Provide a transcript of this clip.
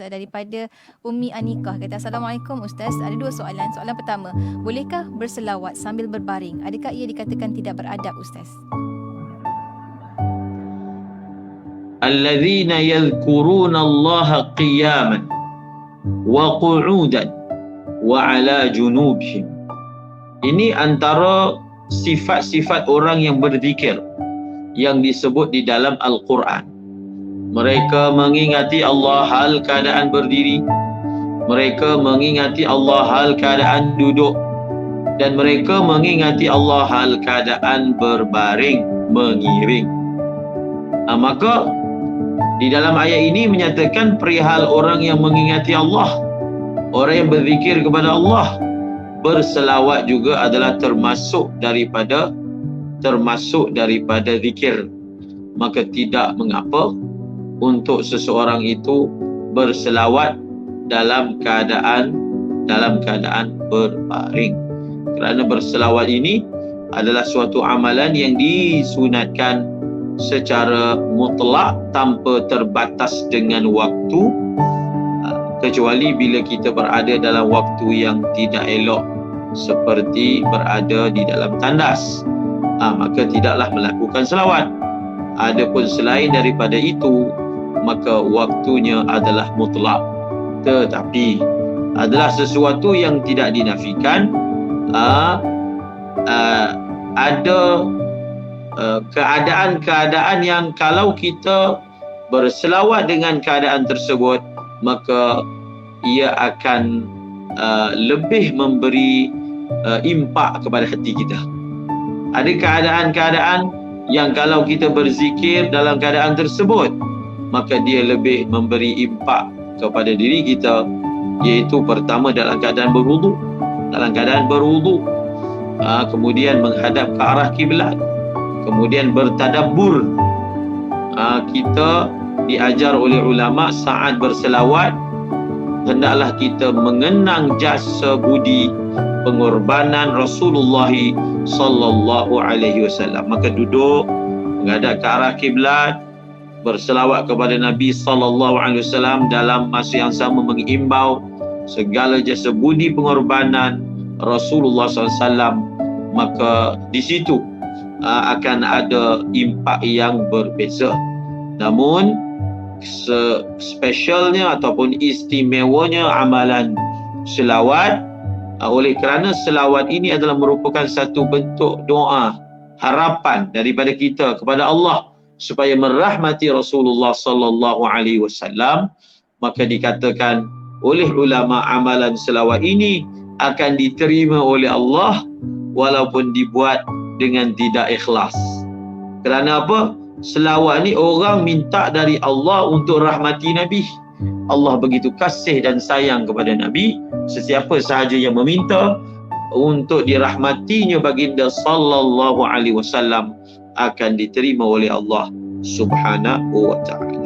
daripada Ummi Anikah. Kata, Assalamualaikum Ustaz, ada dua soalan. Soalan pertama, bolehkah berselawat sambil berbaring? Adakah ia dikatakan tidak beradab Ustaz? Alladzina yadhkuruna Allaha qiyaman wa qu'udan wa ala junubihim. Ini antara sifat-sifat orang yang berzikir yang disebut di dalam Al-Quran. Mereka mengingati Allah hal keadaan berdiri, mereka mengingati Allah hal keadaan duduk, dan mereka mengingati Allah hal keadaan berbaring, mengiring. Maka di dalam ayat ini menyatakan perihal orang yang mengingati Allah, orang yang berzikir kepada Allah, berselawat juga adalah termasuk daripada zikir. Maka tidak mengapa untuk seseorang itu berselawat dalam keadaan berbaring, kerana berselawat ini adalah suatu amalan yang disunatkan secara mutlak tanpa terbatas dengan waktu, kecuali bila kita berada dalam waktu yang tidak elok seperti berada di dalam tandas, maka tidaklah melakukan selawat. Adapun selain daripada itu, maka waktunya adalah mutlak. Tetapi adalah sesuatu yang tidak dinafikan. Ada keadaan-keadaan yang kalau kita berselawat dengan keadaan tersebut, maka ia akan lebih memberi impak kepada hati kita. Ada keadaan-keadaan yang kalau kita berzikir dalam keadaan tersebut, maka dia lebih memberi impak kepada diri kita, iaitu pertama dalam keadaan berwuduk, kemudian menghadap ke arah kiblat, kemudian bertadabbur. Kita diajar oleh ulama saat berselawat hendaklah kita mengenang jasa budi pengorbanan Rasulullah sallallahu alaihi wasallam. Maka duduk menghadap ke arah kiblat, berselawat kepada Nabi sallallahu alaihi wasallam, dalam masa yang sama mengimbau segala jasa budi pengorbanan Rasulullah SAW, maka di situ akan ada impak yang berbeza. Namun spesialnya ataupun istimewanya amalan selawat, oleh kerana selawat ini adalah merupakan satu bentuk doa, harapan daripada kita kepada Allah supaya merahmati Rasulullah sallallahu alaihi wasallam, maka dikatakan oleh ulama amalan selawat ini akan diterima oleh Allah walaupun dibuat dengan tidak ikhlas. Kerana apa? Selawat ni orang minta dari Allah untuk rahmati Nabi. Allah begitu kasih dan sayang kepada Nabi, sesiapa sahaja yang meminta untuk dirahmatinya baginda sallallahu alaihi wasallam akan diterima oleh Allah Subhanahu wa ta'ala.